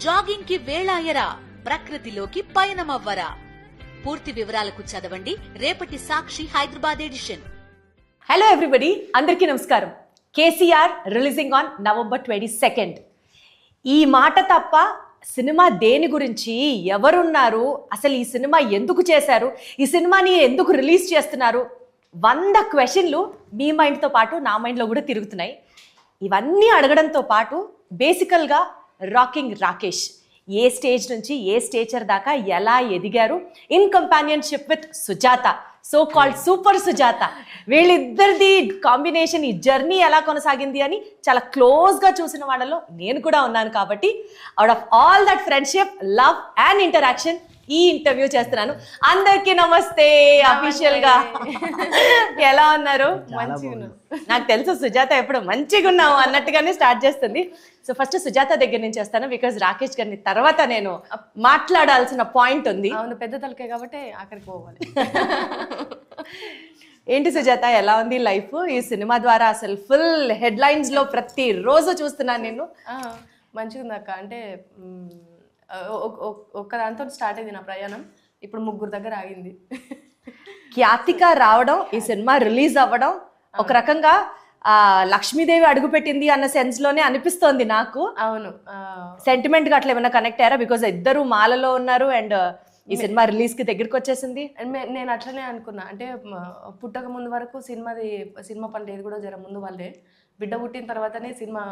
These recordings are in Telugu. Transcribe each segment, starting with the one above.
జాగింగ్ కి వేళాయరా, ప్రకృతిలోకి పయనమవ్వరా. పూర్తి వివరాలకు చదవండి రేపటి Sakshi Hyderabad edition. Hello everybody, అందరికీ నమస్కారం. KCR releasing on November 22nd. ఈ మాట తప్ప సినిమా దేని గురించి, ఎవరున్నారు, అసలు ఈ సినిమా ఎందుకు చేశారు, ఈ సినిమాని ఎందుకు రిలీజ్ చేస్తున్నారు, 100 క్వశ్చన్లు మీ మైండ్తో పాటు నా మైండ్లో కూడా తిరుగుతున్నాయి. ఇవన్నీ అడగడంతో పాటు బేసికల్గా రాకింగ్ రాకేష్ ఏ స్టేజ్ నుంచి ఏ స్టేచర్ దాకా ఎలా ఎదిగారు in companionship with Sujatha, so called super Sujatha, వీళ్ళిద్దరిది కాంబినేషన్, ఈ జర్నీ ఎలా కొనసాగింది అని చాలా క్లోజ్గా చూసిన వాళ్ళలో నేను కూడా ఉన్నాను. కాబట్టి out of all that friendship, love and interaction ఈ ఇంటర్వ్యూ చేస్తున్నాను. అందరికీ నమస్తే. అఫీషియల్ గా ఎలా ఉన్నారు? నాకు తెలుసు సుజాత ఎప్పుడు మంచిగా ఉన్నావు అన్నట్టుగానే స్టార్ట్ చేస్తుంది. సో ఫస్ట్ సుజాత దగ్గర నుంచి వస్తాను, బికాజ్ రాకేష్ గారిని తర్వాత నేను మాట్లాడాల్సిన పాయింట్ ఉంది. అవును, పెద్ద తలకే కాబట్టి అక్కడికి పోవాలి. ఏంటి సుజాత, ఎలా ఉంది లైఫ్? ఈ సినిమా ద్వారా అసలు ఫుల్ హెడ్లైన్స్ లో ప్రతి రోజు చూస్తున్నాను నేను. మంచిగా ఉంది అక్క. అంటే ఒక్క దాంతో స్టార్ట్ అయింది నా ప్రయాణం, ఇప్పుడు 3 దగ్గర ఆగింది. ఖ్యాతిక రావడం, ఈ సినిమా రిలీజ్ అవ్వడం ఒక రకంగా లక్ష్మీదేవి అడుగుపెట్టింది అన్న సెన్స్ లోనే అనిపిస్తోంది నాకు. అవును, సెంటిమెంట్ గా అట్లా ఏమైనా కనెక్ట్ అయ్యారా? బికాజ్ ఇద్దరు మాలలో ఉన్నారు అండ్ ఈ సినిమా రిలీజ్ కి దగ్గరికి వచ్చేసింది. నేను అట్లనే అనుకున్నా. అంటే పుట్టక ముందు వరకు సినిమా పనులు ఏది కూడా జర ముందు వాళ్ళే, బిడ్డ పుట్టిన తర్వాతనే సినిమా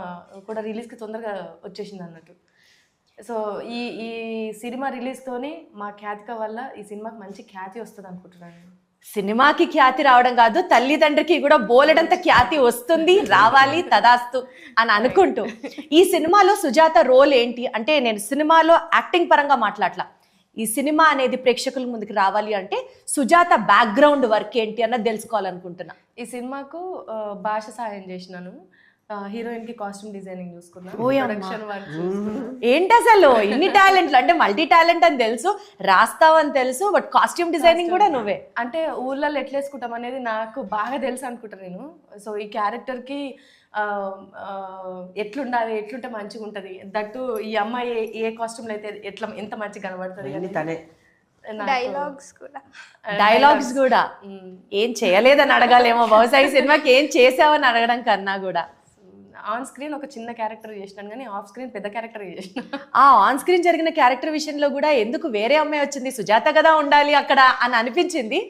కూడా రిలీజ్కి తొందరగా వచ్చేసింది అన్నట్టు. సో ఈ సినిమా రిలీజ్తోని మా ఖ్యాతిక వల్ల ఈ సినిమాకి మంచి ఖ్యాతి వస్తుంది అనుకుంటున్నాను. సినిమాకి ఖ్యాతి రావడం కాదు, తల్లిదండ్రికి కూడా బోలెడంత ఖ్యాతి వస్తుంది, రావాలి, తదాస్తు అని అనుకుంటూ ఈ సినిమాలో సుజాత రోల్ ఏంటి అంటే, నేను సినిమాలో యాక్టింగ్ పరంగా మాట్లాడలా, ఈ సినిమా అనేది ప్రేక్షకుల ముందుకు రావాలి అంటే సుజాత బ్యాక్గ్రౌండ్ వర్క్ ఏంటి అన్నది తెలుసుకోవాలనుకుంటున్నా. ఈ సినిమాకు భాష సహాయం చేసినాను, హీరోయిన్ కి కాస్ట్యూమ్ డిజైనింగ్ చూసుకున్నా, ప్రొడక్షన్ వర్క్. ఏంటి అసలు ఇన్ని టాలెంట్లు? అంటే మల్టీ టాలెంట్ అని తెలుసు, రాస్తావని తెలుసు, బట్ కాస్ట్యూమ్ డిజైనింగ్ కూడా నువ్వే. అంటే ఊర్లలో ఎట్లేసుకుంటాం అనేది నాకు బాగా తెలుసు అనుకుంటా నేను. సో ఈ క్యారెక్టర్ కి ఎట్లుండాలి, ఎట్లుంటే మంచిగా ఉంటది, దట్టు ఈ అమ్మాయి ఏ కాస్ట్యూమ్ లో అయితే ఎంత మంచిగా కనబడుతుంది. డైలాగ్స్ కూడా ఏం చేయలేదని అడగాలేమో బహుశా, ఈ సినిమాకి ఏం చేసావని అడగడం కన్నా కూడా. ఆన్ స్క్రీన్ ఒక చిన్న క్యారెక్టర్ చేసినాను, కానీ ఆఫ్ స్క్రీన్ పెద్ద క్యారెక్టర్ చేసిన. ఆన్ స్క్రీన్ జరిగిన క్యారెక్టర్ విషయంలో కూడా ఎందుకు వేరే అమ్మాయి వచ్చింది, సుజాత కదా ఉండాలి అక్కడ అని అనిపించింది.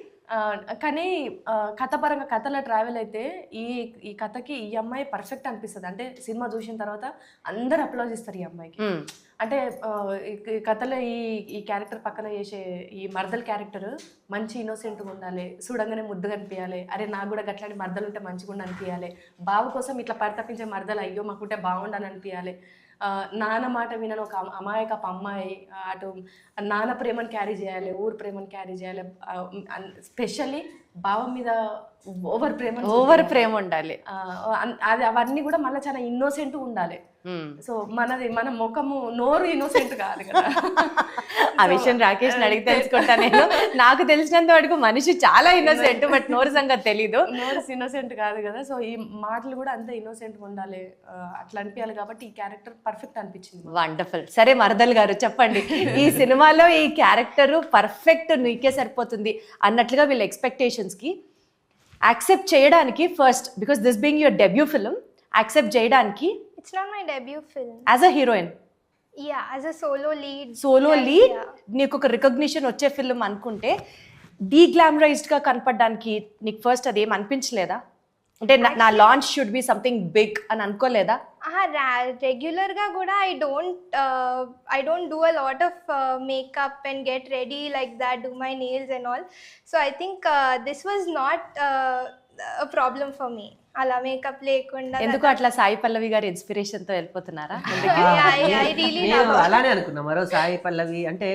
కానీ కథపరంగా కథలో ట్రావెల్ అయితే ఈ కథకి ఈ అమ్మాయి పర్ఫెక్ట్ అనిపిస్తుంది. అంటే సినిమా చూసిన తర్వాత అందరు అప్లాజ్ ఇస్తారు ఈ అమ్మాయికి. అంటే కథలో ఈ క్యారెక్టర్ పక్కన చేసే ఈ మర్దల్ క్యారెక్టర్ మంచి ఇన్నోసెంట్గా ఉండాలి, చూడంగానే ముద్దుగా అనిపించాలి, అరే నాకు కూడా గట్లాంటి మర్దలు ఉంటే మంచిగా ఉండి అనిపించాలి, బావ కోసం ఇట్లా పరితపించే మర్దలు అయ్యో మాకుంటే బాగుండని అనిపించాలి, నాన్న మాట వినని ఒక అమాయకపు అమ్మాయి, అటు నాన్న ప్రేమను క్యారీ చేయాలి, ఊరు ప్రేమను క్యారీ చేయాలి, స్పెషల్లీ బావ మీద ఓవర్ ప్రేమ ఉండాలి. అది అవన్నీ కూడా మళ్ళీ చాలా ఇన్నోసెంట్ ఉండాలి. సో మన ముఖము నోరు ఇన్నోసెంట్ కాదు కదా. ఆ విషయం రాకేష్ అడిగి తెలుసుకుంటా నేను. నాకు తెలిసినంత వరకు మనిషి చాలా ఇన్నోసెంట్, బట్ నోరు సంగతి తెలీదు. నోరు ఇన్నోసెంట్ కాదు కదా. సో ఈ మాటలు కూడా అంత ఇన్నోసెంట్ ఉండాలి, అట్లా అనిపించాలి. కాబట్టి ఈ క్యారెక్టర్ పర్ఫెక్ట్ అనిపించింది. వండర్ఫుల్. సరే మరదల్ గారు చెప్పండి, ఈ సినిమాలో ఈ క్యారెక్టర్ పర్ఫెక్ట్ నీకే సరిపోతుంది అన్నట్లుగా వీళ్ళ ఎక్స్పెక్టేషన్స్ కి యాక్సెప్ట్ చేయడానికి, first because this being your debut film, accept చేయడానికి. It's not my debut film. As a heroine. Yeah, as a solo lead. Yeah. నీకు ఒక రికగ్నిషన్ వచ్చే ఫిల్మ్ అనుకుంటే డీగ్లామరైజ్డ్ గా కనపడడానికి నీకు ఫస్ట్ అదేం అనిపించలేదా? అంటే నా launch should be something big అని అనుకోలేదా? రెగ్యులర్ గా కూడా I don't do a lot of makeup and get ready like that, do my nails and all. So I think this was not a problem for me. అలా మేకప్ లేకుండా. ఎందుకు అట్లా సాయి పల్లవి గారి ఇన్స్పిరేషన్ తో వెళ్ళిపోతున్నారా? అలానే అనుకున్నా. మరో సాయి పల్లవి అంటే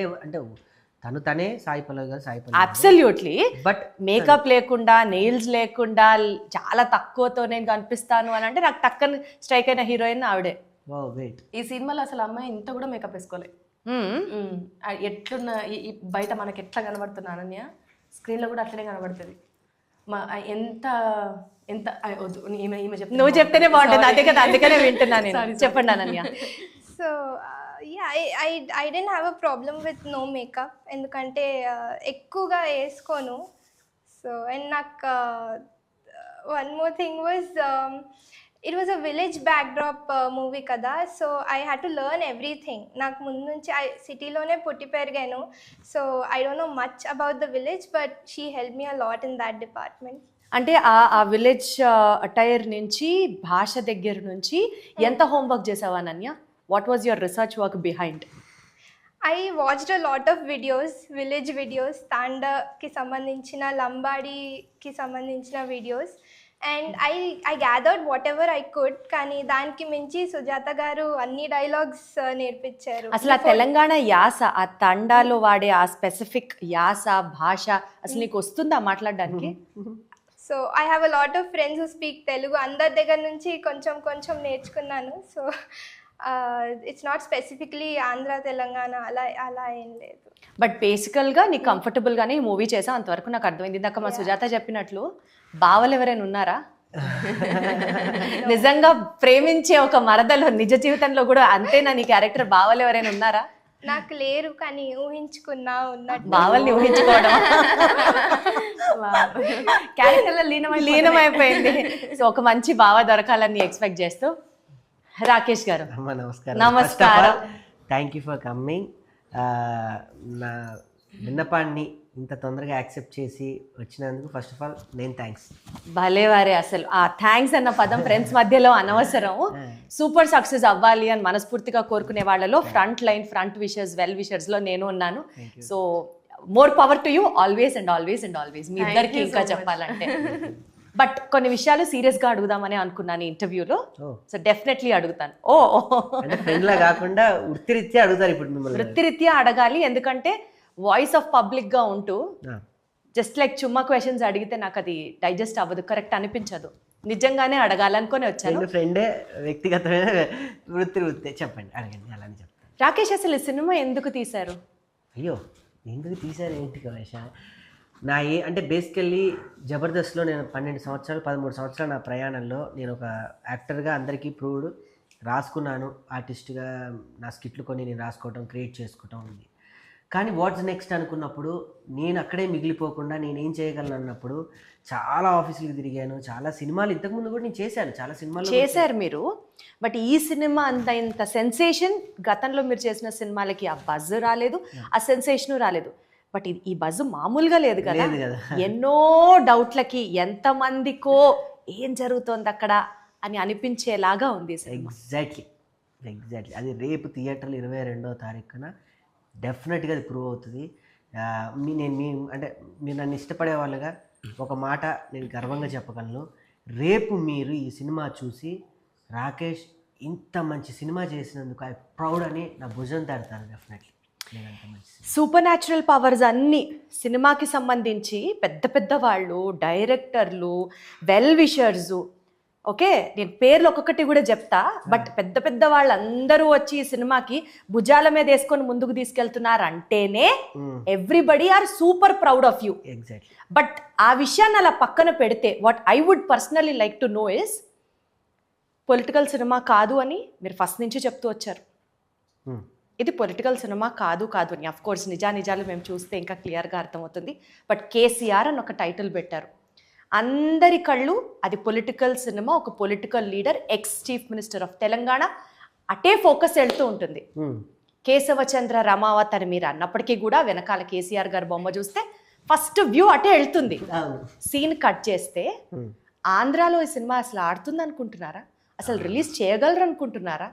తనే సాయి పల్లవి గారు, Sai Pallavi absolutely. But makeup లేకుండా, నెయిల్స్ లేకుండా, చాలా తక్కువతో నేను కనిపిస్తాను అని అంటే నాకు టక్కన స్ట్రైక్ అయిన హీరోయిన్ ఆవిడే. ఈ సినిమాలో అసలు అమ్మాయి ఇంత కూడా మేకప్ వేసుకోలే. ఎట్లున్న బయట మనకి ఎట్లా కనబడుతున్నా అనన్య స్క్రీన్ లో కూడా అట్లనే కనబడుతుంది. ఎంత ఎంత నువ్వు చెప్తేనే బాగుంటుంది, అదే కదా, అందుకనే వింటున్నా నేను. చెప్పండి Ananya. So yeah, I didn't have a problem with no makeup ఎందుకంటే ఎక్కువగా వేసుకోను. సో అండ్ నాకు one more thing was it was a village backdrop movie కదా, so I had to learn everything. నాకు ముందు నుంచి సిటీలోనే పుట్టి పెరిగాను, so I don't know much about the village, but she helped me a lot in that department. అంటే ఆ విలేజ్ అటైర్ నుంచి భాష దగ్గర నుంచి ఎంత హోంవర్క్ చేసావా Ananya? What was your research work behind? I watched a lot of videos, village videos, తాండాకి సంబంధించిన, లంబాడీకి సంబంధించిన videos, and I gathered whatever I could. కానీ దానికి మించి సుజాత గారు అన్ని డైలాగ్స్ నేర్పించారు. అసలు ఆ తెలంగాణ యాస, ఆ తండాలో వాడే ఆ స్పెసిఫిక్ యాస భాష అసలు నీకు వస్తుందా మాట్లాడడానికి? So I have a lot of friends who speak Telugu. అందరి దగ్గర నుంచి కొంచెం కొంచెం నేర్చుకున్నాను. So it's not specifically Andhra Telangana అలా ఏం లేదు. బట్ బేసికల్గా నీకు కంఫర్టబుల్గానే ఈ మూవీ చేసావు, అంతవరకు నాకు అర్థమైంది. ఇందాక మా సుజాత చెప్పినట్లు బావలు ఎవరైనా ఉన్నారా? నిజంగా ప్రేమించే ఒక మరదలు నిజ జీవితంలో కూడా అంతేనా నీ క్యారెక్టర్? బావలు ఎవరైనా ఉన్నారా? నాకు లేరు, కానీ ఊహించుకున్నా ఉన్నట్టు. బావల్ని ఊహించుకోవడం క్యారెక్టర్లో లీనమైపోయింది. సో ఒక మంచి బావ దొరకాలని ఎక్స్పెక్ట్ చేస్తూ రాకేష్ గారు నమస్కారం. నమస్కారం. Thank you for coming. నా విన్నపాన్ని ఇంత తొందరగా యాక్సెప్ట్ చేసి వచ్చినందుకు ఫస్ట్ ఆఫ్ ఆల్ నేను థ్యాంక్స్. భలేవారే, అసలు ఆ థ్యాంక్స్ అన్న పదం ఫ్రెండ్స్ మధ్యలో అనవసరం. సూపర్ సక్సెస్ అవ్వాలి అని మనస్ఫూర్తిగా కోరుకునే వాళ్ళలో front line, front wishers, well wishers లో నేను ఉన్నాను. So more power to you always and always and always. మీ ఇద్దరికి ఇంకా చెప్పాలంటే బట్ కొన్ని విషయాలు సీరియస్ గా అడుగుదామని అనుకున్నాను ఇంటర్వ్యూలో. సో డెఫినెట్లీ అడుగుతాను. ఫ్రెండ్ లా కాకుండా వృత్తిరీత్యా అడుగుతారు ఇప్పుడు మిమ్మల్ని. వృత్తిరీత్యా అడగాలి, ఎందుకంటే వాయిస్ ఆఫ్ పబ్లిక్ గా ఉంటూ జస్ట్ లైక్ చుమ్మా క్వశ్చన్స్ అడిగితే నాకు అది డైజెస్ట్ అవ్వదు, కరెక్ట్ అనిపించదు. నిజంగానే అడగాలనుకుని వచ్చాను. ఫ్రెండే వ్యక్తిగతమైన వృత్తి చెప్పండి, అడగండి, అలానే చెప్తాను. రాకేష్, అసలు ఈ సినిమా ఎందుకు తీశారు? అయ్యో ఎందుకు తీశారు ఏంటి కవేష? నా అంటే బేసికల్లీ జబర్దస్త్లో నేను 13 సంవత్సరాలు 13 సంవత్సరాలు నా ప్రయాణంలో నేను ఒక యాక్టర్గా అందరికీ ప్రూవ్డ్ రాసుకున్నాను. ఆర్టిస్ట్గా నా స్కిట్లు కొన్ని నేను రాసుకోవటం, క్రియేట్ చేసుకోవటం ఉంది. కానీ వాట్స్ నెక్స్ట్ అనుకున్నప్పుడు నేను అక్కడే మిగిలిపోకుండా నేనేం చేయగలను అన్నప్పుడు చాలా ఆఫీసులకు తిరిగాను, చాలా సినిమాలు ఇంతకుముందు కూడా నేను చేశాను, చాలా సినిమాలు చేశారు మీరు. బట్ ఈ సినిమా ఇంత సెన్సేషన్ గతంలో మీరు చేసిన సినిమాలకి ఆ బజ్ రాలేదు, ఆ సెన్సేషన్ రాలేదు. బట్ ఈ బజ్ మామూలుగా లేదు కదా. ఎన్నో డౌట్లకి ఎంతమందికో ఏం జరుగుతోంది అక్కడ అని అనిపించేలాగా ఉంది. ఎగ్జాక్ట్లీ అది రేపు థియేటర్లు 22వ తారీఖున డెఫినెట్గా అది ప్రూవ్ అవుతుంది. అంటే మీరు నన్ను ఇష్టపడే వాళ్ళగా ఒక మాట నేను గర్వంగా చెప్పగలను. రేపు మీరు ఈ సినిమా చూసి రాకేష్ ఇంత మంచి సినిమా చేసినందుకు ఐ ప్రౌడ్ అని నా భుజం తడతాను. డెఫినెట్లీ సూపర్ న్యాచురల్ పవర్స్ అన్ని సినిమాకి సంబంధించి పెద్ద పెద్ద వాళ్ళు, డైరెక్టర్లు, వెల్ విషర్స్, ఓకే నేను పేర్లు ఒక్కొక్కటి కూడా చెప్తా, బట్ పెద్ద పెద్ద వాళ్ళందరూ వచ్చి ఈ సినిమాకి భుజాల మీద వేసుకొని ముందుకు తీసుకెళ్తున్నారు అంటేనే everybody are super proud of you. Exactly. But ఆ విషయాన్ని అలా పక్కన పెడితే what I would personally like to know is, political cinema కాదు అని మీరు ఫస్ట్ నుంచి చెప్తూ వచ్చారు. ఇది పొలిటికల్ సినిమా కాదు అని అఫ్ కోర్స్ నిజాలు మేము చూస్తే ఇంకా క్లియర్గా అర్థమవుతుంది. బట్ కేసీఆర్ అని ఒక టైటిల్ పెట్టారు. అందరి కళ్ళు అది పొలిటికల్ సినిమా, ఒక political leader, ex chief minister of Telangana, అటే ఫోకస్ వెళ్తూ ఉంటుంది. కేశవచంద్ర రమావత్ అని మీరు అన్నప్పటికీ కూడా వెనకాల కేసీఆర్ గారు బొమ్మ చూస్తే ఫస్ట్ వ్యూ అటే వెళ్తుంది. సీన్ కట్ చేస్తే ఆంధ్రాలో ఈ సినిమా అసలు ఆడుతుంది అనుకుంటున్నారా? అసలు రిలీజ్ చేయగలరు అనుకుంటున్నారా?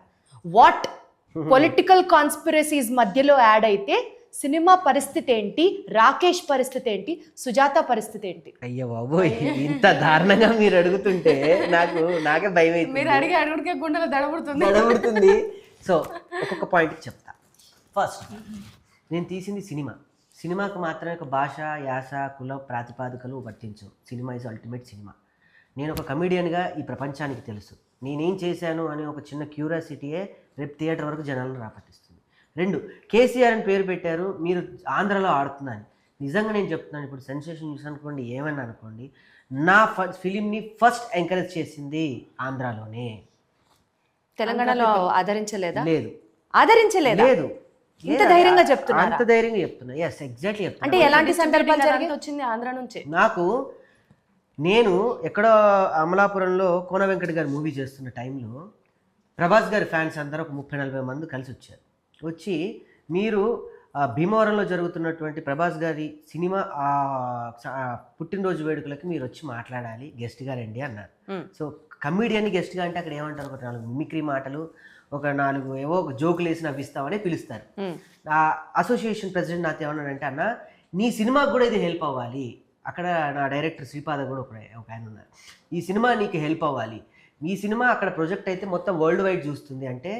వాట్ పొలిటికల్ కాన్స్పిరసీస్ మధ్యలో యాడ్ అయితే సినిమా పరిస్థితి ఏంటి, రాకేష్ పరిస్థితి ఏంటి, సుజాత పరిస్థితి ఏంటి? అయ్యో బాబోయ్, ఇంత దారుణంగా మీరు అడుగుతుంటే నాకే భయం అవుతుంది. మీరు అడుగుడికే గుండెలో దడబడుతుంది. సో ఒక్కొక్క పాయింట్ చెప్తా. ఫస్ట్, నేను తీసింది సినిమాకు మాత్రమే ఒక భాష, యాస, కుల ప్రాతిపాదికలు వర్తించవు. Cinema is ultimate cinema. నేను ఒక కమెడియన్గా ఈ ప్రపంచానికి తెలుసు నేనేం చేశాను అనే ఒక చిన్న క్యూరియాసిటీయే రేపు థియేటర్ వరకు జనాలను రాపట్టిస్తుంది. 2, కేసీఆర్ అని పేరు పెట్టారు, మీరు ఆంధ్రలో ఆడుతున్నాను. నిజంగా నేను చెప్తున్నాను, ఇప్పుడు సెన్సేషన్ న్యూస్ అనుకోండి, ఏమన్నా అనుకోండి, నా ఫిలింని ఫస్ట్ ఎంకరేజ్ చేసింది ఆంధ్రాలోనే. తెలంగాణలో ఆదరించలేదా? లేదు. ఆదరించలేదు. లేదు. ఇంత ధైర్యంగా చెప్తున్నా, అంత ధైర్యంగా చెప్తున్నా. ఎస్, ఎగ్జాక్ట్లీ చెప్తున్నా. అంటే ఎలాంటి సందర్భాలు జరిగాయి? వచ్చింది ఆంధ్ర నుంచే. నాకు నేను ఎక్కడో అమలాపురంలో కోన వెంకట గారి మూవీ చేస్తున్న టైంలో ప్రభాస్ గారి ఫ్యాన్స్ అందరూ ఒక 30-40 మంది కలిసి వచ్చారు. వచ్చి మీరు భీమవరంలో జరుగుతున్నటువంటి ప్రభాస్ గారి సినిమా పుట్టినరోజు వేడుకలకి మీరు వచ్చి మాట్లాడాలి, గెస్ట్గా రండి అన్నారు. సో కమీడియన్ గెస్ట్గా అంటే అక్కడ ఏమంటారు, ఒక 4 మిమిక్రీ మాటలు, ఒక 4 ఏవో ఒక జోకులు వేసి నవ్విస్తామని పిలుస్తారు. ఆ అసోసియేషన్ ప్రెసిడెంట్ నాతో ఏమన్నాడంటే, అన్న నీ సినిమాకు కూడా ఇది హెల్ప్ అవ్వాలి, అక్కడ నా డైరెక్టర్ శ్రీపాద కూడా ఒక ఆయన ఉన్నారు, ఈ సినిమా నీకు హెల్ప్ అవ్వాలి, ఈ సినిమా అక్కడ ప్రొజెక్ట్ అయితే మొత్తం వరల్డ్ వైడ్ చూస్తుంది అంటే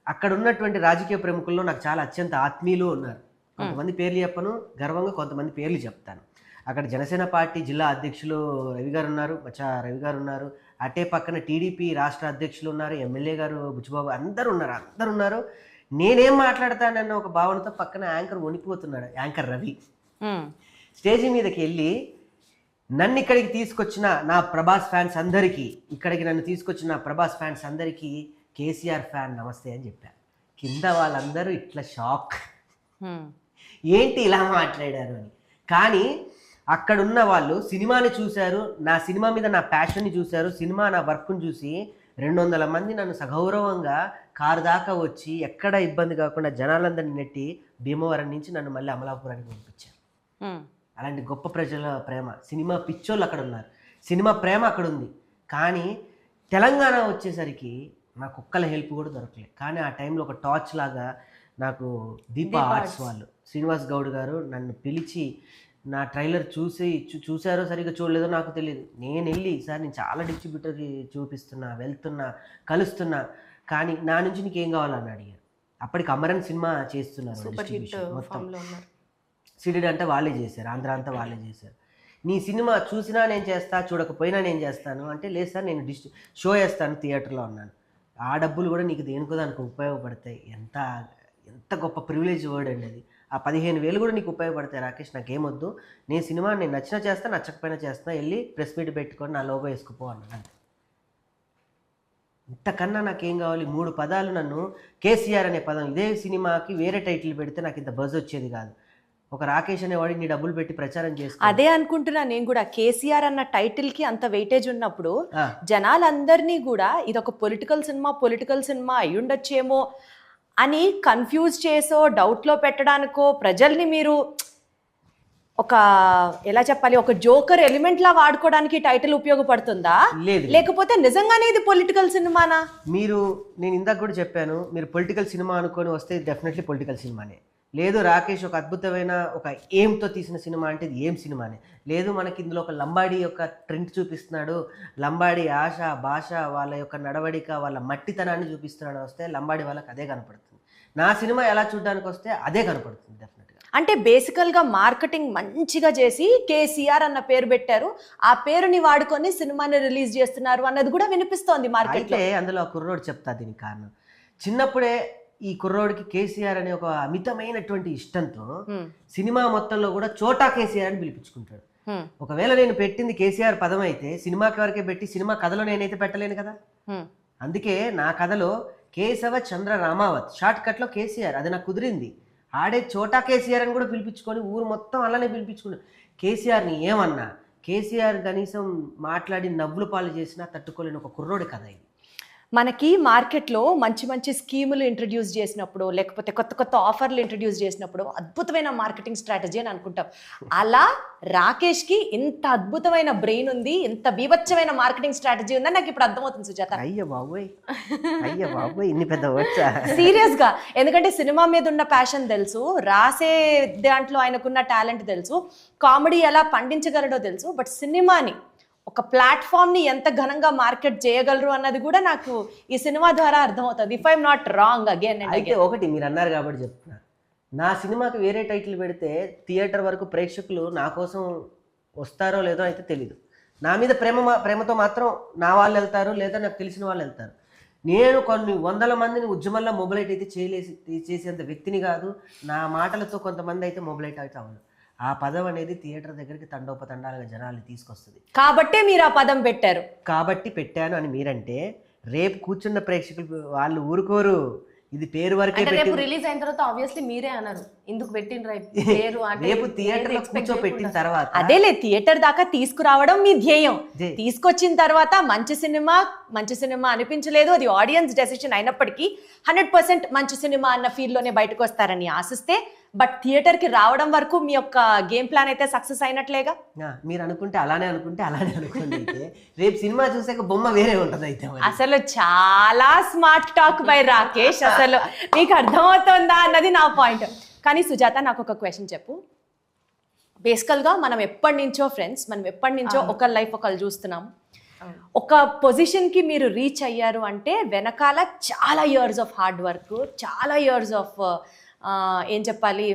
అక్కడ ఉన్నటువంటి రాజకీయ ప్రముఖుల్లో నాకు చాలా అత్యంత ఆత్మీయులు ఉన్నారు. కొంతమంది పేర్లు చెప్పను గర్వంగా, కొంతమంది పేర్లు చెప్తాను. అక్కడ జనసేన పార్టీ జిల్లా అధ్యక్షులు రవి గారు ఉన్నారు, బచ్చా రవి గారు ఉన్నారు. అటే పక్కన టీడీపీ రాష్ట్ర అధ్యక్షులు ఉన్నారు, ఎమ్మెల్యే గారు బుచ్చిబాబు, అందరూ ఉన్నారు. నేనేం మాట్లాడతానన్న ఒక భావనతో పక్కన యాంకర్ వణికిపోతున్నాడు, యాంకర్ రవి. స్టేజి మీదకి వెళ్ళి నన్ను ఇక్కడికి తీసుకొచ్చిన నా ప్రభాస్ ఫ్యాన్స్ అందరికీ, నన్ను తీసుకొచ్చిన నా ప్రభాస్ ఫ్యాన్స్ అందరికీ కేసీఆర్ ఫ్యాన్ నమస్తే అని చెప్పాను. కింద వాళ్ళందరూ ఇట్లా షాక్, ఏంటి ఇలా మాట్లాడారు అని. కానీ అక్కడున్న వాళ్ళు సినిమాని చూశారు, నా సినిమా మీద నా ప్యాషన్ని చూశారు, సినిమా నా వర్క్ని చూసి 200 మంది నన్ను సగౌరవంగా కారు దాకా వచ్చి ఎక్కడ ఇబ్బంది కాకుండా జనాలందరినీ నెట్టి భీమవరం నుంచి నన్ను మళ్ళీ అమలాపురానికి పంపించారు. అలాంటి గొప్ప ప్రజల ప్రేమ, సినిమా పిచ్చోళ్ళు అక్కడ ఉన్నారు, సినిమా ప్రేమ అక్కడ ఉంది. కానీ తెలంగాణ వచ్చేసరికి నాకు ఒక్కల హెల్ప్ కూడా దొరకలేదు. కానీ ఆ టైంలో ఒక టార్చ్ లాగా నాకు దీపా ఆర్ట్స్ వాళ్ళు శ్రీనివాస్ గౌడ్ గారు నన్ను పిలిచి నా ట్రైలర్ చూసారో సరిగ్గా చూడలేదో నాకు తెలియదు. నేను వెళ్ళి, సార్ నేను చాలా డిస్ట్రిబ్యూటర్కి చూపిస్తున్నా, వెళ్తున్నా, కలుస్తున్నా, కానీ నా నుంచి నీకేం కావాలని అడిగారు. అప్పటికి అమరన్ సినిమా చేస్తున్నారు, మొత్తం సిడీ అంటే వాళ్ళే చేశారు, ఆంధ్ర అంతా వాళ్ళే చేశారు. నీ సినిమా చూసినా నేను చేస్తా, చూడకపోయినా నేను చేస్తాను అంటే, లేదు సార్ నేను షో చేస్తాను థియేటర్లో అన్నాను. ఆ డబ్బులు కూడా నీకు దేనికో దానికి ఉపయోగపడతాయి. ఎంత గొప్ప ప్రివిలేజ్ వర్డ్ అండి అది. ఆ 15,000 కూడా నీకు ఉపయోగపడతాయి రాకేష్, నాకేమొద్దు, నేను సినిమా నేను నచ్చినా చేస్తా, నచ్చకపోయినా చేస్తా, వెళ్ళి ప్రెస్ మీట్ పెట్టుకొని నా లోగో వేసుకుపో అన్నాడు. అంతే, ఇంతకన్నా నాకేం కావాలి? 3 పదాలు నన్ను కేసీఆర్ అనే పదం, ఇదే సినిమాకి వేరే టైటిల్ పెడితే నాకు ఇంత బజ్ వచ్చేది కాదు. ఒక రాకేష్ అనేవాడు నీ డబ్బులు పెట్టి ప్రచారం చేస్తా, అదే అనుకుంటున్నా నేను కూడా. కేసీఆర్ అన్న టైటిల్ కి అంత వెయిటేజ్ ఉన్నప్పుడు జనాలందరినీ కూడా ఇదొక పొలిటికల్ సినిమా అయ్యుండొచ్చేమో అని కన్ఫ్యూజ్ చేసో, డౌట్లో పెట్టడానికో, ప్రజల్ని మీరు ఒక ఎలా చెప్పాలి, ఒక జోకర్ ఎలిమెంట్ లా వాడుకోవడానికి టైటిల్ ఉపయోగపడుతుందా, లేకపోతే నిజంగానే ఇది పొలిటికల్ సినిమానా? నేను ఇందాక కూడా చెప్పాను, మీరు పొలిటికల్ సినిమా అనుకొని వస్తే డెఫినెట్లీ పొలిటికల్ సినిమానే. లేదు రాకేష్ ఒక అద్భుతమైన ఒక ఎయిమ్తో తీసిన సినిమా అంటే ఇది ఏం సినిమానే. లేదు మనకి ఇందులో ఒక లంబాడీ యొక్క ట్రెండ్ చూపిస్తున్నాడు, లంబాడీ ఆశ భాష వాళ్ళ యొక్క నడవడిక వాళ్ళ మట్టితనాన్ని చూపిస్తున్నాడు వస్తే లంబాడీ వాళ్ళకి అదే కనపడుతుంది. నా సినిమా ఎలా చూడడానికి వస్తే అదే కనపడుతుంది డెఫినెట్గా. అంటే బేసికల్గా మార్కెటింగ్ మంచిగా చేసి కేసీఆర్ అన్న పేరు పెట్టారు, ఆ పేరుని వాడుకొని సినిమాని రిలీజ్ చేస్తున్నారు అన్నది కూడా వినిపిస్తోంది మార్కెట్లో. అయితే అందులో కుర్రోడు చెప్తా దీనికి కారణం. చిన్నప్పుడే ఈ కుర్రోడికి కేసీఆర్ అనే ఒక అమితమైనటువంటి ఇష్టంతో సినిమా మొత్తంలో కూడా చోటా కేసీఆర్ అని పిలిపించుకుంటాడు. ఒకవేళ నేను పెట్టింది కేసీఆర్ పదం అయితే సినిమాకి వరకే పెట్టి సినిమా కథలో నేనైతే పెట్టలేను కదా. అందుకే నా కథలో కేశవ చంద్ర రామావత్, షార్ట్ కట్లో కేసీఆర్, అది నాకు కుదిరింది. ఆడే చోటా కేసీఆర్ అని కూడా పిలిపించుకొని ఊరు మొత్తం అలానే పిలిపించుకున్నాడు. కేసీఆర్ని ఏమన్నా, కేసీఆర్ కనీసం మాట్లాడి నవ్వులు పాలు చేసినా తట్టుకోలేని ఒక కుర్రోడి కథ ఇది. మనకి మార్కెట్లో మంచి మంచి స్కీములు ఇంట్రడ్యూస్ చేసినప్పుడు, లేకపోతే కొత్త కొత్త ఆఫర్లు ఇంట్రడ్యూస్ చేసినప్పుడు అద్భుతమైన మార్కెటింగ్ స్ట్రాటజీ అని అనుకుంటాం. అలా రాకేష్కి ఇంత అద్భుతమైన బ్రెయిన్ ఉంది, ఇంత బీభత్సమైన మార్కెటింగ్ స్ట్రాటజీ ఉందని నాకు ఇప్పుడు అర్థమవుతుంది సుజాత. అయ్యో బాబోయ్ ఇన్ని పెద్ద వచ్చా సీరియస్గా. ఎందుకంటే సినిమా మీద ఉన్న ప్యాషన్ తెలుసు, రాసే దాంట్లో ఆయనకున్న టాలెంట్ తెలుసు, కామెడీ ఎలా పండించగలడో తెలుసు, బట్ సినిమాని ఒక ప్లాట్ఫామ్ని ఎంత ఘనంగా మార్కెట్ చేయగలరు అన్నది కూడా నాకు ఈ సినిమా ద్వారా అర్థమవుతుంది. If I'm not wrong again. అయితే ఒకటి మీరు అన్నారు కాబట్టి చెప్తున్నా, నా సినిమాకి వేరే టైటిల్ పెడితే థియేటర్ వరకు ప్రేక్షకులు నా కోసం వస్తారో లేదో అయితే తెలీదు. నా మీద ప్రేమతో మాత్రం నా వాళ్ళు వెళ్తారు, లేదా నాకు తెలిసిన వాళ్ళు వెళ్తారు. నేను కొన్ని 100 మందిని ఉద్యమంలో మొబిలైట్ అయితే చేసేంత వ్యక్తిని కాదు. నా మాటలతో కొంతమంది అయితే మొబిలైట్ అయితే అవ్వదు. ఆ పదం అనేది థియేటర్ దగ్గరికి తండోపతండాలుగా జనాల్ని తీసుకొస్తుంది. కాబట్టే మీరు ఆ పదం పెట్టారు. కాబట్టి పెట్టాను అని మీరంటే, రేపు కూర్చున్న ప్రేక్షకులు వాళ్ళు ఊరుకోరు. ఇది పేరు వరకే అంటే రేపు పెట్టి రిలీజ్ అయిన తర్వాత ఆబ్వియస్లీ మీరే అన్నారు ఎందుకు పెట్టిండ్రా ఈ పేరు అంటే రేపు థియేటర్ లో కూర్చోపెట్టిన తర్వాత అదేలే థియేటర్ దాకా తీసుకురావడం మీ ధ్యేయం. తీసుకొచ్చిన తర్వాత మంచి సినిమా అనిపించలేదు, అది ఆడియన్స్ డెసిషన్ అయినప్పటికీ 100% మంచి సినిమా అన్న ఫీల్ లోనే బయటకు వస్తారని ఆశిస్తే, బట్ థియేటర్ కి రావడం వరకు మీ యొక్క గేమ్ ప్లాన్ అయితే సక్సెస్ అయినట్లేగా. మీరు అనుకుంటే అలానే అనుకోండి. అయితే రేపు సినిమా చూసాక బొమ్మ వేరే ఉంటది. అయితే అసలు చాలా స్మార్ట్ టాక్ బై రాకేష్, అసలు నీకు అర్థమవుతుందా అన్నది నా పాయింట్. కానీ సుజాత, నాకు ఒక క్వశ్చన్ చెప్పు. బేసికల్గా మనం ఎప్పటి నుంచో ఫ్రెండ్స్, మనం ఎప్పటి నుంచో ఒకరి లైఫ్ ఒకరు చూస్తున్నాం. ఒక పొజిషన్కి మీరు రీచ్ అయ్యారు అంటే వెనకాల చాలా ఇయర్స్ ఆఫ్ హార్డ్ వర్క్, చాలా ఇయర్స్ ఆఫ్ ఏం చెప్పాలి,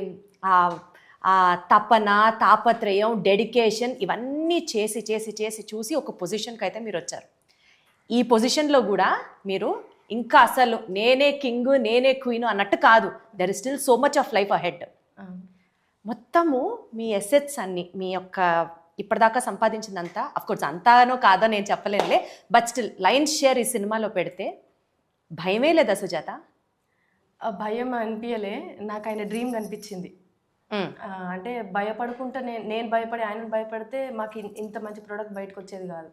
తపన, తాపత్రయం, డెడికేషన్, ఇవన్నీ చేసి చేసి చేసి చూసి ఒక పొజిషన్కి అయితే మీరు వచ్చారు. ఈ పొజిషన్లో కూడా మీరు ఇంకా అసలు నేనే కింగ్, నేనే క్వీన్ అన్నట్టు కాదు. There is still so much of life ahead. మొత్తము మీ ఎసెట్స్ అన్ని, మీ యొక్క ఇప్పటిదాకా సంపాదించిందంతా, అఫ్కోర్స్ అంతానో కాదో నేను చెప్పలేనులే, బట్ స్టిల్ లైన్స్ షేర్ ఈ సినిమాలో పెడితే భయమే లేదా సుజాత? భయం అనిపించలే, నాకు ఆయన డ్రీమ్ కనిపించింది. అంటే భయపడుకుంటే నేను భయపడి ఆయనను భయపడితే మాకు ఇంత మంచి ప్రోడక్ట్ బయటకు వచ్చేది కాదు.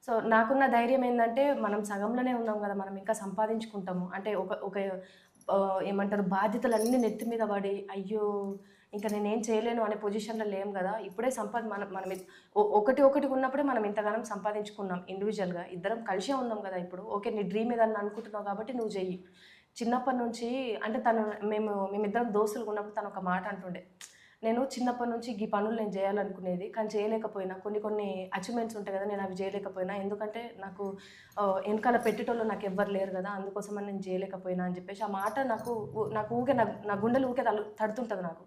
సో నాకున్న ధైర్యం ఏంటంటే మనం సగంలోనే ఉన్నాం కదా, మనం ఇంకా సంపాదించుకుంటాము. అంటే ఒక ఏమంటారు, బాధ్యతలన్నీ నెత్తి మీద పడి అయ్యో ఇంకా నేనేం చేయలేను అనే పొజిషన్లో లేం కదా. ఇప్పుడే మనం ఒకటి ఉన్నప్పుడే మనం ఇంతగానం సంపాదించుకున్నాం ఇండివిజువల్గా, ఇద్దరం కలిసే ఉన్నాం కదా. ఇప్పుడు ఓకే, నీ డ్రీమ్ ఏదన్నా అనుకుంటున్నావు కాబట్టి నువ్వు చెయ్యి. చిన్నప్పటి నుంచి అంటే మేమిద్దరం దోస్తులు ఉన్నప్పుడు తను ఒక మాట అంటుండే, నేను చిన్నప్పటి నుంచి ఈ పనులు నేను చేయాలనుకునేది కానీ చేయలేకపోయినా, కొన్ని అచీవ్మెంట్స్ ఉంటాయి కదా, నేను అవి చేయలేకపోయినా, ఎందుకంటే నాకు వెనకాల పెట్టేటోళ్ళు నాకు ఎవ్వరు లేరు కదా, అందుకోసమని నేను చేయలేకపోయినా అని చెప్పేసి ఆ మాట నాకు ఊకే నా గుండెలు ఊకే తడుతుంటుంది నాకు.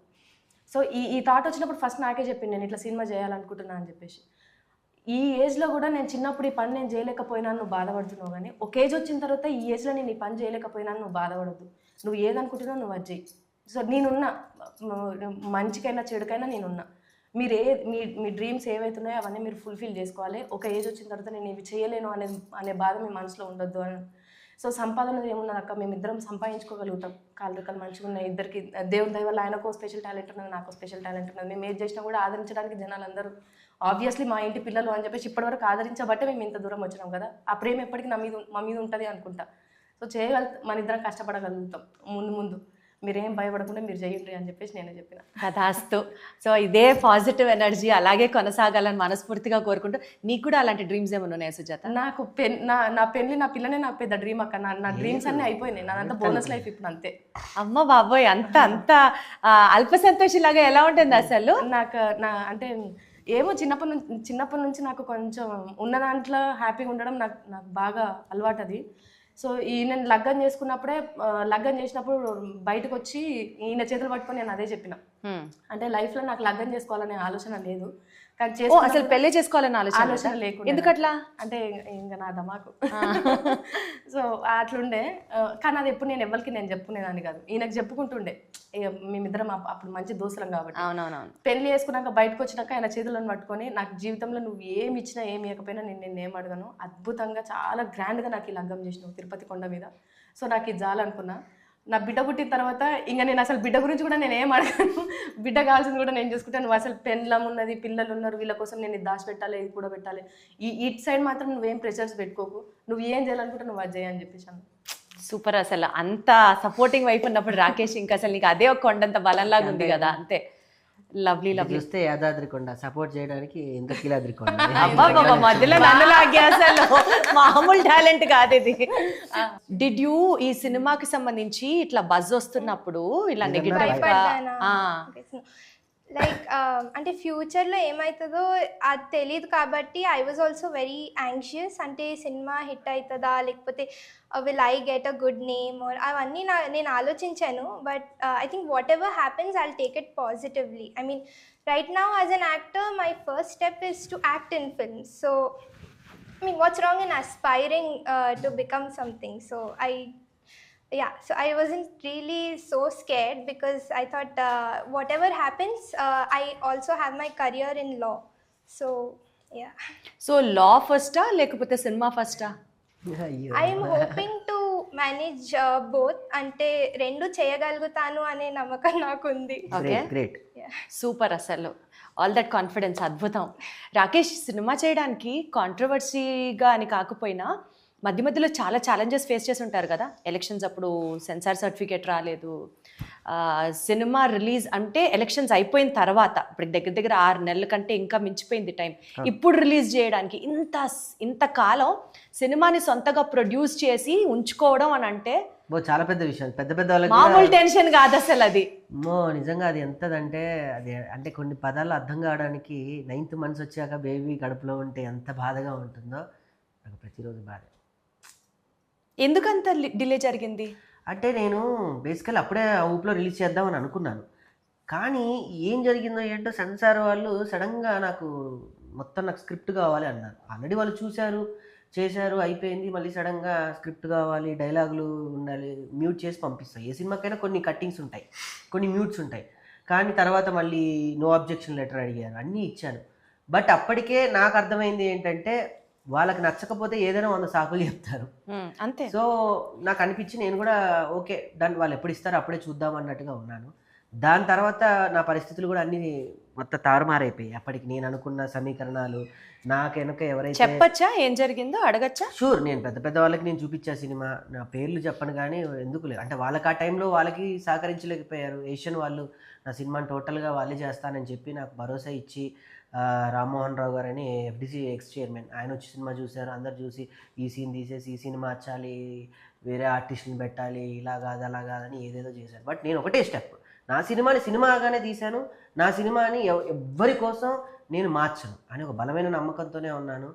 సో ఈ థాట్ వచ్చినప్పుడు ఫస్ట్ నాకే చెప్పింది, నేను ఇట్లా సినిమా చేయాలనుకుంటున్నా అని చెప్పేసి. ఈ ఏజ్లో కూడా నేను చిన్నప్పుడు ఈ పని నేను చేయలేకపోయినా నువ్వు బాధపడుతున్నావు, కానీ ఒక ఏజ్ వచ్చిన తర్వాత ఈ ఏజ్లో నేను ఈ పని చేయలేకపోయినా నువ్వు బాధపడద్దు, నువ్వు ఏదనుకుంటున్నావు నువ్వు అది చెయ్యి. సో నేనున్నా, మంచికైనా చెడుకైనా నేనున్నా. మీ డ్రీమ్స్ ఏవైతున్నాయో అవన్నీ మీరు ఫుల్ఫిల్ చేసుకోవాలి. ఒక ఏజ్ వచ్చిన తర్వాత నేను ఇవి చేయలేను అనే బాధ మీ మనసులో ఉండొద్దు అని. సో సంపాదన ఏమున్నది అక్క, మేమిద్దరం సంపాదించుకోగలుగుతాం, కాళ్ళు రెక్కలు మంచిగా ఉన్నాయి ఇద్దరికి. దేవుని దయ వల్ల ఆయనకు స్పెషల్ టాలెంట్ ఉన్నది, నాకు స్పెషల్ టాలెంట్ ఉన్నది. మేము ఏది చేసినా కూడా ఆదరించడానికి జనాలు అందరూ ఆబ్వియస్లీ మా ఇంటి పిల్లలు అని చెప్పేసి ఇప్పటివరకు ఆదరించబట్టే మేము ఇంత దూరం వచ్చినాం కదా. ఆ ప్రేమ ఎప్పటికీ మా మీద ఉంటుంది అనుకుంటా. సో మన ఇద్దరం కష్టపడగలుగుతాం ముందు. మీరేం భయపడకుండా మీరు చేయండి అని చెప్పేసి నేనే చెప్పిన. కథాస్తు. సో ఇదే పాజిటివ్ ఎనర్జీ అలాగే కొనసాగాలని మనస్ఫూర్తిగా కోరుకుంటూ, నీకు కూడా అలాంటి డ్రీమ్స్ ఏమైనా ఉన్నాయా సుజాత? నాకు నా పెళ్లి, నా పిల్లనే నాకు పెద్ద డ్రీమ్ అక్క. నా డ్రీమ్స్ అన్నీ అయిపోయినాయి, నాదంతా బోనస్ లైఫ్ ఇప్పుడు అంతే. అమ్మ బాబోయ్, అంత అల్ప సంతోషిలాగా ఎలా ఉంటుంది అసలు? నాకు అంటే ఏమో చిన్నప్పటి నుంచి నాకు కొంచెం ఉన్న దాంట్లో హ్యాపీగా ఉండడం నాకు బాగా అలవాటు అది. సో నేను లగ్గం చేసుకున్నప్పుడే, లగ్గం చేసినప్పుడు బయటకు వచ్చి ఈయన చేతులు పట్టుకొని నేను అదే చెప్పిన, అంటే లైఫ్లో నాకు లగ్గం చేసుకోవాలనే ఆలోచన లేదు, కానీ అసలు పెళ్లి చేసుకోవాలని ఆలోచన లేకుండా. ఎందుకట్లా అంటే ఇంకా నా దమాకు. సో అట్లుండే, కానీ అది ఎప్పుడు నేను ఎవరికి నేను చెప్పుకునేదాన్ని కాదు, ఈయనకు చెప్పుకుంటుండే. మేమిద్దరం అప్పుడు మంచి దోస్తులం కాబట్టి. అవునవునవును. పెళ్లి చేసుకున్నాక బయటకు వచ్చినాక ఆయన చేతులను పట్టుకొని, నాకు జీవితంలో నువ్వు ఏమి ఇచ్చినా ఏమి ఇవ్వకపోయినా నేను ఏం అడగను, అద్భుతంగా చాలా గ్రాండ్గా నాకు ఈ లగ్గం చేసినావు తిరుపతి కొండ మీద. సో నాకు ఇది చాలనుకున్నా. నా బిడ్డ పుట్టిన తర్వాత ఇంకా నేను అసలు బిడ్డ గురించి కూడా నేను ఏం అడగను, బిడ్డ కావాల్సింది కూడా నేను చూసుకుంటాను. నువ్వు అసలు పెళ్ళం ఉన్నది, పిల్లలు ఉన్నారు, వీళ్ళ కోసం నేను ఇది దాచి పెట్టాలి, ఇది కూడా పెట్టాలి, ఇటు సైడ్ మాత్రం నువ్వేం ప్రెషర్స్ పెట్టుకోకు, నువ్వు ఏం చేయాలనుకుంటే నువ్వు అది చేయని చెప్పేసాను. సూపర్. అసలు అంత సపోర్టింగ్ వైపు ఉన్నప్పుడు రాకేష్ ఇంకా అసలు నీకు అదే ఒక కొండంత బలంలాగా ఉంది కదా. అంతే, లవ్లీ లవ్లీ. చూస్తే యాదాద్రి కొండ సపోర్ట్ చేయడానికి ఎంత కీలాద్రి కొండ. అబ్బా, మధ్యలో నన్ను లాగే, అసలు మామూలు టాలెంట్ కాదు ఇది. డిడ్ యూ ఈ సినిమాకి సంబంధించి ఇట్లా బజ్ వస్తున్నప్పుడు ఇలా నెగిటివ్ గా లైక్ అంటే ఫ్యూచర్లో ఏమవుతుందో అది తెలియదు కాబట్టి I was also very anxious. అంటే సినిమా హిట్ అవుతుందా, లేకపోతే will I get a good name, అవన్నీ నేను ఆలోచించాను. But I think what ever happens I will take it positively. I mean right now as an actor my first step is to act in films. So I mean, what's wrong in aspiring to become something? So I wasn't really so scared because I thought whatever happens, I also have my career in law. So yeah. So law first lekapothe cinema first? I am hoping to manage both, అంటే రెండు చేయగలుగుతాను అనే నమ్మకం నాకుంది. గ్రేట్. సూపర్, అసలు ఆల్ దట్ కాన్ఫిడెన్స్ అద్భుతం. రాకేష్, సినిమా చేయడానికి కాంట్రవర్సీగా అని కాకపోయినా మధ్య మధ్యలో చాలా ఛాలెంజెస్ ఫేస్ చేసి ఉంటారు కదా. ఎలక్షన్స్ అప్పుడు సెన్సార్ సర్టిఫికేట్ రాలేదు, సినిమా రిలీజ్ అంటే ఎలక్షన్స్ అయిపోయిన తర్వాత, ఇప్పుడు దగ్గర దగ్గర 6 నెలల కంటే ఇంకా మించిపోయింది టైం. ఇప్పుడు రిలీజ్ చేయడానికి ఇంత కాలం సినిమాని సొంతగా ప్రొడ్యూస్ చేసి ఉంచుకోవడం అని అంటే చాలా పెద్ద విషయం. పెద్ద పెద్ద వాళ్ళకి మామూలు టెన్షన్ కాదు అసలు అది. నిజంగా అది ఎంతదంటే, అది అంటే కొన్ని పదాలు అర్థం కావడానికి 9th months వచ్చాక బేబీ కడుపులో ఉంటే ఎంత బాధగా ఉంటుందో నాకు ప్రతిరోజు బాధ. ఎందుకంత డిలే జరిగింది అంటే నేను బేసికల్ అప్పుడే ఆ ఊపులో రిలీజ్ చేద్దామని అనుకున్నాను, కానీ ఏం జరిగిందో ఏంటో సెన్సార్ వాళ్ళు సడన్గా నాకు స్క్రిప్ట్ కావాలి అన్నారు. ఆల్రెడీ వాళ్ళు చూశారు, చేశారు, అయిపోయింది. మళ్ళీ సడన్గా స్క్రిప్ట్ కావాలి, డైలాగులు ఉండాలి, మ్యూట్ చేసి పంపిస్తాయి. ఏ సినిమాకైనా కొన్ని కట్టింగ్స్ ఉంటాయి, కొన్ని మ్యూట్స్ ఉంటాయి. కానీ తర్వాత మళ్ళీ నో అబ్జెక్షన్ లెటర్ అడిగారు, అన్నీ ఇచ్చాను. బట్ అప్పటికే నాకు అర్థమైంది ఏంటంటే, వాళ్ళకి నచ్చకపోతే ఏదైనా 100 సాకులు చెప్తారు అంతే. సో నాకు అనిపించి నేను కూడా ఓకే డన్, వాళ్ళు ఎప్పుడు ఇస్తారో అప్పుడే చూద్దాం అన్నట్టుగా ఉన్నాను. దాని తర్వాత నా పరిస్థితులు కూడా అన్ని మొత్తం తారుమారైపోయాయి. అప్పటికి నేను అనుకున్న సమీకరణాలు నాకు వెనక ఎవరైతే చెప్పచ్చా ఏం జరిగిందో, అడగచ్చా? షూర్, నేను పెద్ద పెద్ద వాళ్ళకి నేను చూపించా సినిమా, నా పేర్లు చెప్పను కానీ ఎందుకు లేదు అంటే వాళ్ళకి ఆ టైంలో వాళ్ళకి సహకరించలేకపోయారు. ఏషియన్ వాళ్ళు నా సినిమాని టోటల్గా వాళ్ళే చేస్తానని చెప్పి నాకు భరోసా ఇచ్చి, రామ్మోహన్ రావు గారు అని ఎఫ్డిసి ఎక్స్ చైర్మన్, ఆయన వచ్చి సినిమా చూశారు. అందరు చూసి ఈ సీన్ తీసేసి ఈ సినిమా మార్చాలి, వేరే ఆర్టిస్ట్ని పెట్టాలి, ఇలా కాదు అలా కాదని ఏదేదో చేశారు. బట్ నేను ఒకటే స్టెప్, నా సినిమాని సినిమాగానే తీశాను, నా సినిమాని ఎవ్వరి కోసం నేను మార్చను అని ఒక బలమైన నమ్మకంతోనే ఉన్నాను.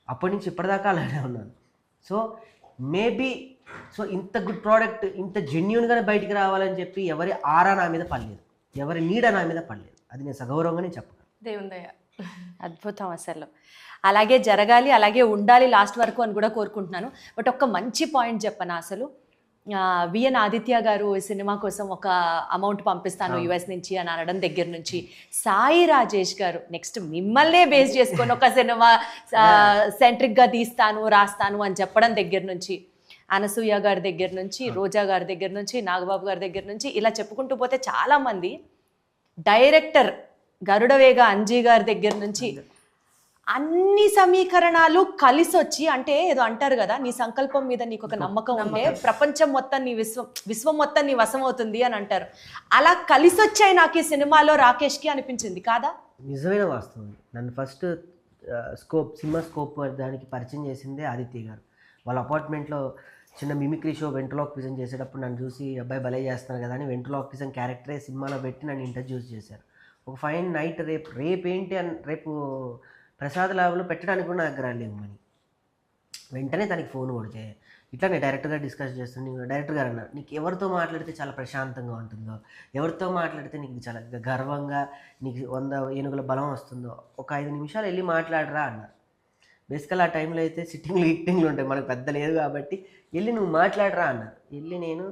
అప్పటి నుంచి ఇప్పటిదాకా అలానే ఉన్నాను. సో మేబీ ఇంత గుడ్ ప్రోడక్ట్ ఇంత జెన్యూన్గానే బయటికి రావాలని చెప్పి ఎవరి ఆరా నా మీద పడలేదు, ఎవరి నీడ నా మీద పడలేదు. అది నేను సగౌరవంగానే చెప్పగలను. దేవుని దయ. అద్భుతం అసలు. అలాగే జరగాలి, అలాగే ఉండాలి లాస్ట్ వరకు అని కూడా కోరుకుంటున్నాను. బట్ ఒక్క మంచి పాయింట్ చెప్పనా, అసలు విఎన్ ఆదిత్య గారు ఈ సినిమా కోసం ఒక అమౌంట్ పంపిస్తాను యుఎస్ నుంచి అని అనడం దగ్గర నుంచి, సాయి రాజేష్ గారు నెక్స్ట్ మిమ్మల్నే బేస్ చేసుకొని ఒక సినిమా సెంట్రిక్గా తీస్తాను రాస్తాను అని చెప్పడం దగ్గర నుంచి, అనసూయ గారి దగ్గర నుంచి, రోజా గారి దగ్గర నుంచి, నాగబాబు గారి దగ్గర నుంచి, ఇలా చెప్పుకుంటూ పోతే చాలామంది, డైరెక్టర్ గరుడవేగ అంజీ గారి దగ్గర నుంచి అన్ని సమీకరణాలు కలిసి వచ్చి, అంటే ఏదో అంటారు కదా, నీ సంకల్పం మీద నీకు ఒక నమ్మకం ఉంటే ప్రపంచం మొత్తం నీ విశ్వం మొత్తం నీ వశం అవుతుంది అని అంటారు. అలా కలిసి వచ్చాయి నాకు ఈ సినిమాలో రాకేష్కి అనిపించింది కాదా? నిజమైన వాస్తవం. నన్ను ఫస్ట్ సినిమా స్కోప్ దానికి పరిచయం చేసిందే ఆదిత్య గారు. వాళ్ళ అపార్ట్మెంట్లో చిన్న మిమిక్రీ షో వెంట్రలాక్విజన్ చేసేటప్పుడు నన్ను చూసి అబ్బాయి భలే చేస్తున్నారు కదా అని వెంట్రలాక్విజన్ క్యారెక్టరే సినిమాలో పెట్టి నన్ను ఇంట్రడ్యూస్ చేశారు. ఒక ఫైన్ నైట్ రేపు ఏంటి అని రేపు ప్రసాద్ ల్యాబ్లో పెట్టడానికి కూడా నా దగ్గర లేవు మనీ. వెంటనే తనకి ఫోన్ కొడితే ఇట్లా నేను డైరెక్ట్గా డిస్కస్ చేస్తున్నాను. డైరెక్టర్ గారు అన్నారు, నీకు ఎవరితో మాట్లాడితే చాలా ప్రశాంతంగా ఉంటుందో, ఎవరితో మాట్లాడితే నీకు చాలా గర్వంగా నీకు 100 ఏనుగుల బలం వస్తుందో ఒక 5 నిమిషాలు వెళ్ళి మాట్లాడరా అన్నారు. బేసికల్ ఆ టైంలో అయితే సిట్టింగ్లు ఉంటాయి, మనకు పెద్ద లేదు కాబట్టి వెళ్ళి నువ్వు మాట్లాడరా అన్నారు. వెళ్ళి నేను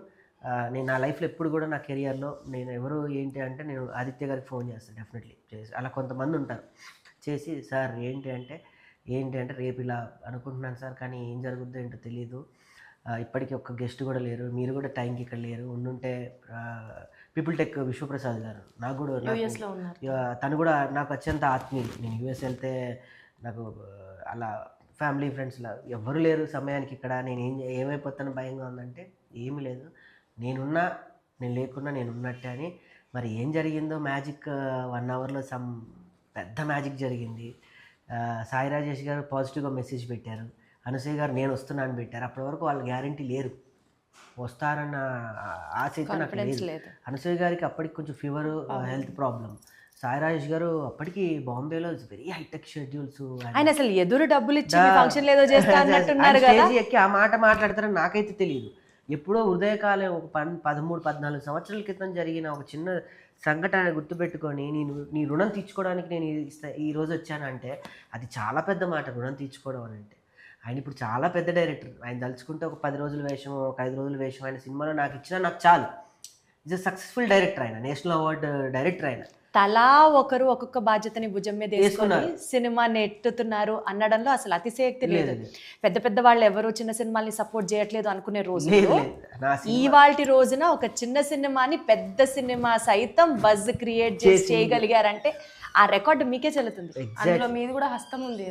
నా లైఫ్లో ఎప్పుడు కూడా నా కెరియర్లో నేను ఎవరు ఏంటి అంటే నేను ఆదిత్య గారికి ఫోన్ చేస్తాను డెఫినెట్లీ చేసి. అలా కొంతమంది ఉంటారు చేసి, సార్ ఏంటి అంటే రేపు ఇలా అనుకుంటున్నాను సార్, కానీ ఏం జరుగుద్దో ఏంటో తెలియదు, ఇప్పటికీ ఒక్క గెస్ట్ కూడా లేరు, మీరు కూడా టైంకి ఇక్కడ లేరు, ఉండుంటే పీపుల్ టెక్ విశ్వప్రసాద్ గారు నాకు కూడా తను కూడా నాకు అత్యంత ఆత్మీయులు. నేను యూఎస్ వెళ్తే నాకు అలా ఫ్యామిలీ ఫ్రెండ్స్లా ఎవ్వరు లేరు సమయానికి ఇక్కడ, నేను ఏమైపోతాను భయంగా ఉందంటే ఏమీ లేదు, నేను లేకున్నా నేను ఉన్నట్టే అని. మరి ఏం జరిగిందో మ్యాజిక్ 1 అవర్లో పెద్ద మ్యాజిక్ జరిగింది. సాయి రాజేష్ గారు పాజిటివ్గా మెసేజ్ పెట్టారు, అనసూయ గారు నేను వస్తున్నాను పెట్టారు. అప్పటి వరకు వాళ్ళు గ్యారంటీ లేరు, వస్తారన్న ఆశ అయితే నాకు లేదు. అనసూయ గారికి అప్పటికి కొంచెం fever, health problem. Sai Rajesh గారు అప్పటికి బాంబేలో వెరీ హైటెక్ షెడ్యూల్స్, ఆయన అసలు ఎదురు డబ్బులు ఇచ్చి ఫంక్షన్ లేదో చేస్తా అన్నట్టున్నారు కదా. స్టేజ్ ఎక్కి ఆ మాట మాట్లాడతారని నాకైతే తెలియదు. ఎప్పుడో ఉదయకాలం ఒక 13-14 సంవత్సరాల క్రితం జరిగిన ఒక చిన్న సంఘటన గుర్తుపెట్టుకొని నీ రుణం తీర్చుకోవడానికి నేను ఈరోజు వచ్చానంటే అది చాలా పెద్ద మాట, రుణం తీర్చుకోవడం అని అంటే. ఆయన ఇప్పుడు చాలా పెద్ద డైరెక్టర్, ఆయన తలుచుకుంటే ఒక 10 రోజుల వేషం, ఒక 5 రోజుల వేషం ఆయన సినిమాలో నాకు ఇచ్చినా నాకు చాలు. ఈజ్ అ సక్సెస్ఫుల్ డైరెక్టర్, ఆయన నేషనల్ అవార్డు డైరెక్టర్. ఆయన తలా ఒకరు ఒక్కొక్క బాధ్యతని భుజం మీద వేసుకొని సినిమా నెట్టుతున్నారు అనడంలో అసలు అతిశయోక్తి లేదు. పెద్ద పెద్ద వాళ్ళు ఎవరు చిన్న సినిమాల్ని సపోర్ట్ చేయట్లేదు అనుకునే రోజు ఇవాల్టి రోజున ఒక చిన్న సినిమాని పెద్ద సినిమా సైతం బజ్ క్రియేట్ చేసి చేయగలిగారంటే ఆ రికార్డు మీకే చెల్లుతుంది. అందులో మీది కూడా హస్తం ఉంది.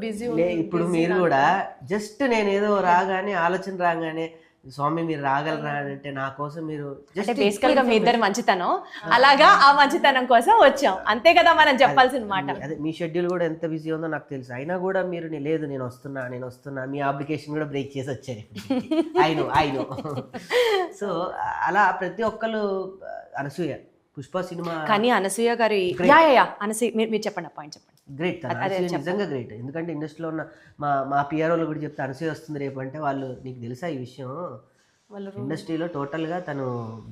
బిజీ ఇప్పుడు మీరు కూడా జస్ట్ నేను ఏదో రాగానే ఆలోచన రాగానే స్వామి మీరు రాగలరా అంటే నా కోసం మీరు అంటే బేసికల్ గా మీ ఇద్దరు మంచితనం, అలాగా ఆ మంచితనం కోసం వచ్చాం అంతే కదా మనం చెప్పాల్సిన మాట. అదే మీ షెడ్యూల్ కూడా ఎంత బిజీ ఉందో నాకు తెలుసు, అయినా కూడా మీరు లేదు నేను వస్తున్నా మీ అప్లికేషన్ కూడా బ్రేక్ చేసి వచ్చారు. ఐ నో సో అలా ప్రతి ఒక్కరు అనసూయ పుష్ప సినిమా కానీ అనసూయ గారి అనసూయ మీరు చెప్పండి పాయింట్ చెప్పండి. గ్రేట్, నిజంగా గ్రేట్. ఎందుకంటే ఇండస్ట్రీలో ఉన్న మా పిఆర్ వాళ్ళు కూడా చెప్తే అనసూయ వస్తుంది రేపు అంటే వాళ్ళు నీకు తెలుసా ఈ విషయం, ఇండస్ట్రీలో టోటల్గా తను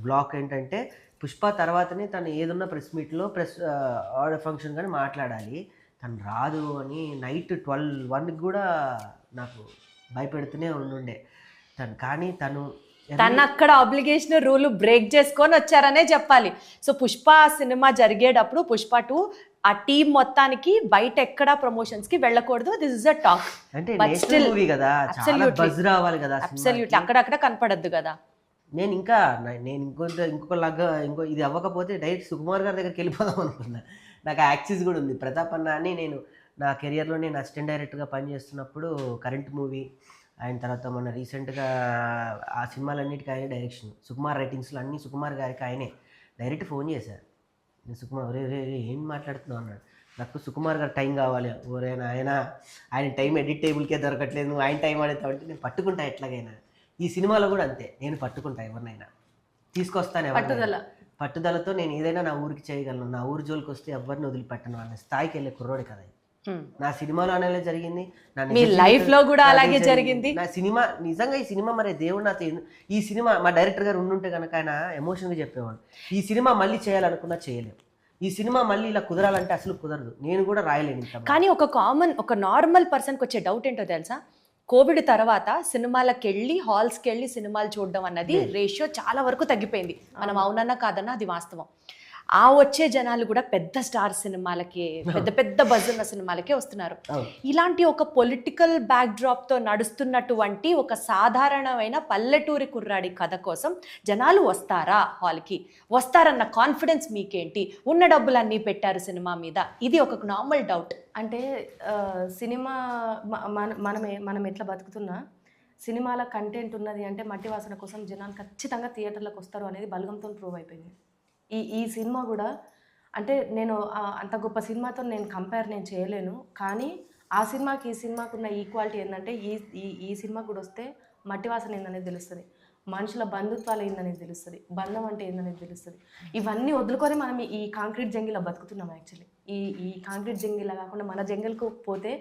బ్లాక్ ఏంటంటే పుష్ప తర్వాతనే తను ఏదున్న ప్రెస్ మీట్లో ఆడియో ఫంక్షన్ కానీ మాట్లాడాలి, తను రాదు అని నైట్ 12-1 కూడా నాకు భయపెడుతూనే ఉండుండే కానీ తను అక్కడ అబ్లిగేషన్ రూల్ బ్రేక్ చేసుకొని వచ్చారనే చెప్పాలి. సో పుష్ప సినిమా జరిగేటప్పుడు పుష్ప 2 ఆ టీం మొత్తానికి బయట ఎక్కడా ప్రమోషన్స్ కి వెళ్ళకూడదు. This is a talk. Absolutely అక్కడక్కడ కనపడద్దు కదా. నేను ఇంకో ఇది అవ్వకపోతే డైరెక్ట్ సుకుమార్ గారి దగ్గరికి వెళ్ళిపోదాం అనుకున్నా. నాకు యాక్సిస్ కూడా ఉంది. ప్రతాప్ అన్న అని నేను నా కెరియర్లో నేను అసిస్టెంట్ డైరెక్టర్గా పనిచేస్తున్నప్పుడు కరెంట్ మూవీ ఆయన తర్వాత మొన్న రీసెంట్గా ఆ సినిమాలన్నిటికీ ఆయనే డైరెక్షన్, సుకుమార్ రైటింగ్స్లో అన్నీ సుకుమార్ గారికి ఆయనే డైరెక్ట్ ఫోన్ చేశారు. నేను సుకుమార్ ఏం మాట్లాడుతున్నావు అన్నాడు. నాకు సుకుమార్ గారు టైం కావాలి, ఆయన టైం ఎడిట్ టేబుల్కే దొరకట్లేదు, నువ్వు ఆయన టైం అడుగుతావు అంటే నేను పట్టుకుంటా ఎట్లాగైనా. ఈ సినిమాలో కూడా అంతే, నేను పట్టుకుంటా ఎవరినైనా తీసుకొస్తాను, పట్టుదలతో నేను ఏదైనా నా ఊరికి చేయగలను, నా ఊరు జోలికి వస్తే ఎవరిని వదిలిపెట్టను అనే స్థాయికి వెళ్ళే కుర్రోడు కదా. నా సినిమాలో అనేది జరిగింది, మీ లైఫ్ లో కూడా అలాగే జరిగింది. నా సినిమా నిజంగా ఈ సినిమా మరి దేవుడు నాతో ఈ సినిమా మా డైరెక్టర్ గారు ఉండుంటే కనుక ఆయన ఎమోషన్గా చెప్పేవాడు, ఈ సినిమా మళ్ళీ చేయాలనుకున్నా చేయలేము, ఈ సినిమా మళ్ళీ ఇలా కుదరాలంటే అసలు కుదరదు, నేను కూడా రాయలేను. కానీ ఒక నార్మల్ పర్సన్కి వచ్చే డౌట్ ఏంటో తెలుసా, కోవిడ్ తర్వాత సినిమాలకు వెళ్ళి హాల్స్కి వెళ్ళి సినిమాలు చూడడం అన్నది రేషియో చాలా వరకు తగ్గిపోయింది. మనం అవునన్నా కాదన్నా అది వాస్తవం. ఆ వచ్చే జనాలు కూడా పెద్ద స్టార్ సినిమాలకి పెద్ద పెద్ద బజ్ ఉన్న సినిమాలకే వస్తున్నారు. ఇలాంటి ఒక పొలిటికల్ బ్యాక్ డ్రాప్ తో నడుస్తున్నటువంటి ఒక సాధారణమైన పల్లెటూరి కుర్రాడి కథ కోసం జనాలు వస్తారా హాల్కి, వస్తారన్న కాన్ఫిడెన్స్ మీకేంటి? ఉన్న డబ్బులన్నీ పెట్టారు సినిమా మీద, ఇది ఒక నార్మల్ డౌట్. అంటే సినిమా మనం ఎట్లా బతుకుతున్నా సినిమాల కంటెంట్ ఉన్నది అంటే మట్టి వాసన కోసం జనాలు ఖచ్చితంగా థియేటర్లకు వస్తారు అనేది బలగంతో ప్రూవ్ అయిపోయింది. ఈ సినిమా కూడా అంటే నేను అంత గొప్ప సినిమాతో నేను నేను చేయలేను, కానీ ఆ సినిమాకి ఈ సినిమాకు ఉన్న ఈక్వాలిటీ ఏంటంటే ఈ సినిమా కూడా వస్తే మట్టి వాసన ఏందనేది తెలుస్తుంది, మనుషుల బంధుత్వాలు ఏందనేది తెలుస్తుంది, బంధం అంటే ఏందనేది తెలుస్తుంది. ఇవన్నీ వదులుకొని మనం ఈ కాంక్రీట్ జంగిల్లో బతుకుతున్నాం. యాక్చువల్లీ ఈ కాంక్రీట్ జంగిల్ కాకుండా మన జంగిల్కు పోతే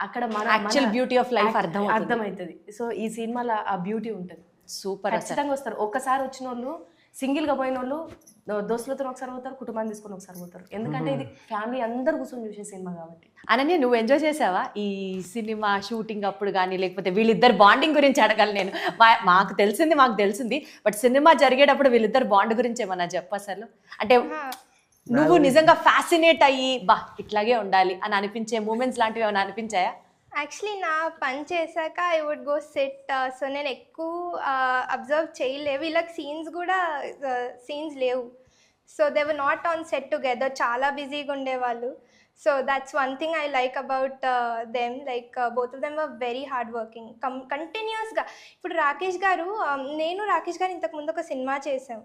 అక్కడ మన బ్యూటీ ఆఫ్ లైఫ్ అర్థమవుతుంది. సో ఈ సినిమాలో ఆ బ్యూటీ ఉంటుంది. సూపర్, ఖచ్చితంగా వస్తారు. ఒక్కసారి వచ్చిన వాళ్ళు సింగిల్గా పోయిన వాళ్ళు దోస్తులతో ఒకసారి పోతారు, కుటుంబాన్ని తీసుకొని ఒకసారి పోతారు, ఎందుకంటే ఇది ఫ్యామిలీ అందరు కూర్చొని చూసే సినిమా కాబట్టి. అనన్య, నువ్వు ఎంజాయ్ చేసావా ఈ సినిమా షూటింగ్ అప్పుడు కానీ, లేకపోతే వీళ్ళిద్దరు బాండింగ్ గురించి అడగాలి నేను. మాకు తెలిసింది, బట్ సినిమా జరిగేటప్పుడు వీళ్ళిద్దరు బాండ్ గురించి ఏమన్నా చెప్పసలు? అంటే నువ్వు నిజంగా ఫ్యాసినేట్ అయ్యి ఇట్లాగే ఉండాలి అని అనిపించే మూమెంట్స్ లాంటివి ఏమైనా అనిపించాయా? యాక్చువల్లీ నా పని చేశాక I would go set. So నేను ఎక్కువ అబ్జర్వ్ చేయలేవు, వీళ్ళకి సీన్స్ లేవు. So they were not on set together, చాలా బిజీగా ఉండేవాళ్ళు. So that's one thing I like about them, like both of them were very hard working కంటిన్యూస్గా. ఇప్పుడు రాకేష్ గారు ఇంతకుముందు ఒక సినిమా చేసాం,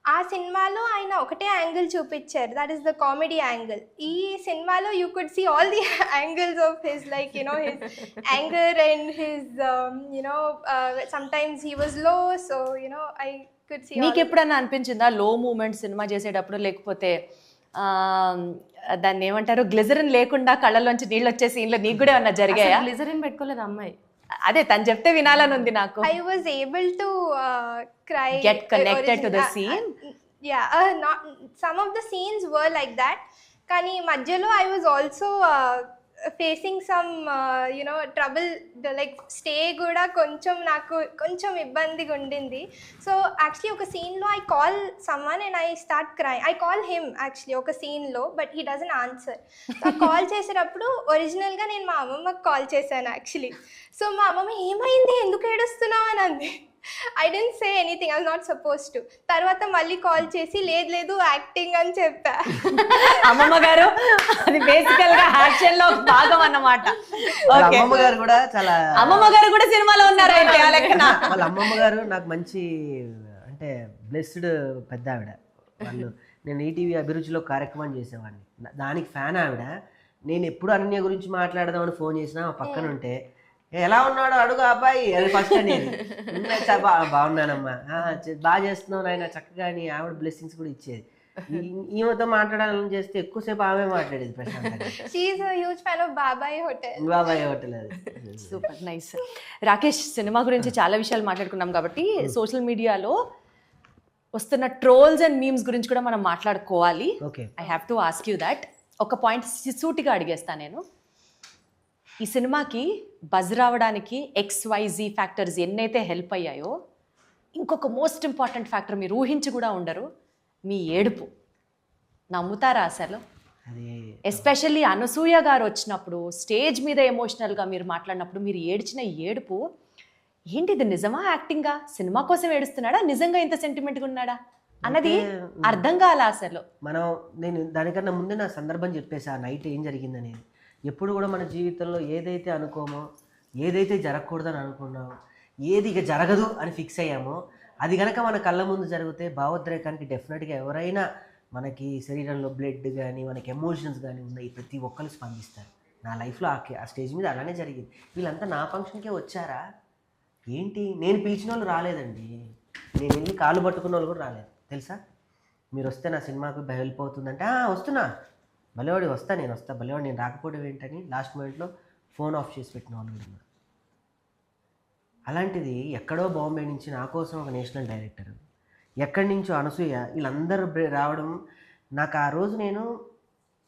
ఆ సినిమాలో ఆయన ఒకటే యాంగిల్ చూపించారు, that is the comedy angle. ఈ సినిమాలో you could see all the angles of his, like his anger and his sometimes he was low. So I could see. నీకు ఎప్పుడన్నా అనిపించిందా లో మూమెంట్ సినిమా చేసేటప్పుడు, లేకపోతే దాన్ని ఏమంటారు గ్లిజరిన్ లేకుండా కళ్ళలోంచి నీళ్ళు వచ్చే సీన్లో నీకు కూడా ఏమన్నా జరిగాయా? గ్లిజరిన్ పెట్టుకోలేదు అమ్మాయి, అదే తను చెప్తే వినాలని ఉంది నాకు. I was able to cry, get connected to the scene. Not some of the scenes were like that, కానీ మధ్యలో I was also facing some trouble, like stay కూడా నాకు కొంచెం ఇబ్బందిగా ఉండింది. సో యాక్చువల్లీ ఒక సీన్లో I call someone and I start cry. I call him actually ఒక సీన్లో, but he doesn't answer. So call చేసేటప్పుడు ఒరిజినల్గా నేను మా అమ్మమ్మకి కాల్ చేశాను యాక్చువల్లీ. సో మా అమ్మమ్మ ఏమైంది, ఎందుకు ఏడుస్తున్నావు అని అంది. I didn't say anything, I was not suppose to. తర్వాత మళ్ళీ కాల్ చేసి లేదు యాక్టింగ్ అని చెప్పా. అమ్మమ్మ గారు అది బేసికల్ గా యాక్షన్ లో భాగం అన్నమాట. అమ్మమ్మ గారు కూడా చాలా, అమ్మమ్మ గారు కూడా సినిమాలో ఉన్నారు అయితే ఆ లెక్కన. వాళ్ళ అమ్మమ్మ గారు నాకు మంచి అంటే బ్లెస్డ్ పెద్ద ఆవిడ. వాళ్ళు నేను ఈటీవీ అభిరుచిలో కార్యక్రమం చేసేవాడిని, దానికి ఫ్యాన్ ఆవిడ. నేను ఎప్పుడు అనన్య గురించి మాట్లాడదామని ఫోన్ చేసినా పక్కన ఉంటే ఎలా ఉన్నాడు అడుగు అబ్బాయి అది ఫస్ట్ అనేది. బాగున్నానమ్మా, బాగా చేస్తున్నావు నాయన చక్కగా అని ఆవిడ బ్లెస్సింగ్స్ కూడా ఇచ్చేది. ఈమెతో మాట్లాడాలని చేస్తే ఎక్కువసేపు ఆమె మాట్లాడేది ప్రశాంతంగా. బాబాయ్ హోటల్ అది. Super nice. రాకేష్, సినిమా గురించి చాలా విషయాలు మాట్లాడుకున్నాం కాబట్టి సోషల్ మీడియాలో వస్తున్న ట్రోల్స్ అండ్ మీమ్స్ గురించి కూడా మనం మాట్లాడుకోవాలి. Okay, I have to ask you that. ఒక పాయింట్ సూటిగా అడిగేస్తాను నేను. ఈ సినిమాకి బజ్ రావడానికి XYZ ఫ్యాక్టర్స్ ఎన్నైతే హెల్ప్ అయ్యాయో, ఇంకొక మోస్ట్ ఇంపార్టెంట్ ఫ్యాక్టర్ మీరు ఊహించి కూడా ఉండరు, మీ ఏడుపు. నమ్ముతారా అసలు? అది ఎస్పెషల్లీ అనసూయ గారు వచ్చినప్పుడు స్టేజ్ మీద ఎమోషనల్గా మీరు మాట్లాడినప్పుడు మీరు ఏడ్చిన ఏడుపు ఏంటి, ఇది నిజమా యాక్టింగా, సినిమా కోసం ఏడుస్తున్నాడా, నిజంగా ఇంత సెంటిమెంట్గా ఉన్నాడా అన్నది అర్థం కాల అసలు. నేను దానికన్నా ముందే నా సందర్భం చెప్పేసి ఆ నైట్ ఏం జరిగిందనేది. ఎప్పుడు కూడా మన జీవితంలో ఏదైతే అనుకోమో, ఏదైతే జరగకూడదని అనుకున్నామో, ఏది ఇక జరగదు అని ఫిక్స్ అయ్యామో, అది కనుక మన కళ్ళ ముందు జరిగితే భావోద్రేకానికి డెఫినెట్గా ఎవరైనా మనకి శరీరంలో బ్లడ్ కానీ మనకి ఎమోషన్స్ కానీ ఉన్నాయి, ప్రతి ఒక్కరు స్పందిస్తారు. నా లైఫ్లో ఆ స్టేజ్ మీద అలానే జరిగింది. వీళ్ళంతా నా ఫంక్షన్కే వచ్చారా ఏంటి, నేను పిలిచిన వాళ్ళు రాలేదండి, నేను వెళ్ళి కాళ్ళు పట్టుకున్న వాళ్ళు కూడా రాలేదు తెలుసా. మీరు వస్తే నా సినిమాకు హెల్ప్ అవుతుందంటే వస్తున్నా, భలేవాడి వస్తా, నేను వస్తా, భలేవాడి నేను రాకపోవడం ఏంటని లాస్ట్ మినిట్లో ఫోన్ ఆఫ్ చేసి పెట్టిన వాళ్ళు కూడా ఉన్నారు. అలాంటిది ఎక్కడో బాంబే నుంచి నా కోసం ఒక నేషనల్ డైరెక్టర్, ఎక్కడి నుంచో అనసూయ, వీళ్ళందరూ రావడం. నాకు ఆ రోజు నేను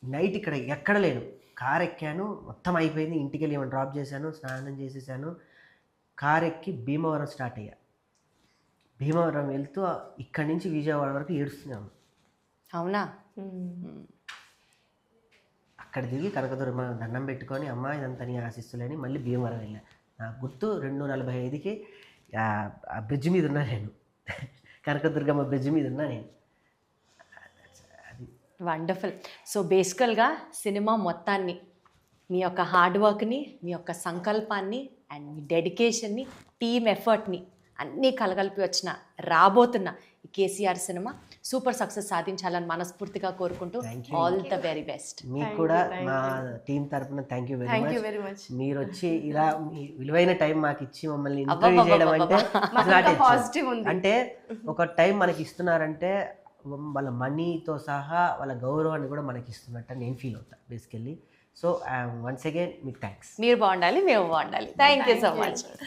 నైట్ ఇక్కడ ఎక్కడ లేను, కార్ ఎక్కాను, మొత్తం అయిపోయింది, ఇంటికి వెళ్ళి ఏమైనా డ్రాప్ చేశాను, స్నానం చేసేసాను, కార్ ఎక్కి భీమవరం స్టార్ట్ అయ్యా. భీమవరం వెళ్తూ ఇక్కడి నుంచి విజయవాడ వరకు ఏడుస్తున్నాను. అవునా? అక్కడ దిగి కనకదుర్గమ్మ దండం పెట్టుకొని అమ్మ ఇదంతా నీ ఆశిస్తులేని మళ్ళీ భీమవరం వెళ్ళా. నాకు గుర్తు 2:45కి ఆ బ్రిడ్జ్ మీద ఉన్నా నేను, కనకదుర్గమ్మ బ్రిడ్జ్ మీద ఉన్నా నేను. వండర్ఫుల్. సో బేసికల్గా సినిమా మొత్తాన్ని, మీ యొక్క హార్డ్ వర్క్ని, మీ యొక్క సంకల్పాన్ని అండ్ మీ డెడికేషన్ని, టీమ్ ఎఫర్ట్ని అన్నీ కలగలిపి వచ్చిన రాబోతున్న ఈ కేసీఆర్ సినిమా సూపర్ సక్సెస్ సాధించాలని మనస్ఫూర్తిగా కోరుకుంటూ ఆల్ ద వెరీ బెస్ట్. మీకు కూడా మా టీం తరఫున థ్యాంక్ యూ వెరీ మచ్. మీరు వచ్చి ఇలా మీ విలువైన టైం మాకు ఇచ్చి మమ్మల్ని ఇంటర్వ్యూ చేయడం అంటే ఒక టైం మనకి ఇస్తున్నారంటే వాళ్ళ మనీతో సహా వాళ్ళ గౌరవాన్ని కూడా మనకి ఇస్తున్నట్టు నేను ఫీల్ అవుతాను బేసికల్లీ. సో వన్స్ అగైన్ మీకు థ్యాంక్స్. మీరు బాగుండాలి, మేము బాగుండాలి. Thank you so much.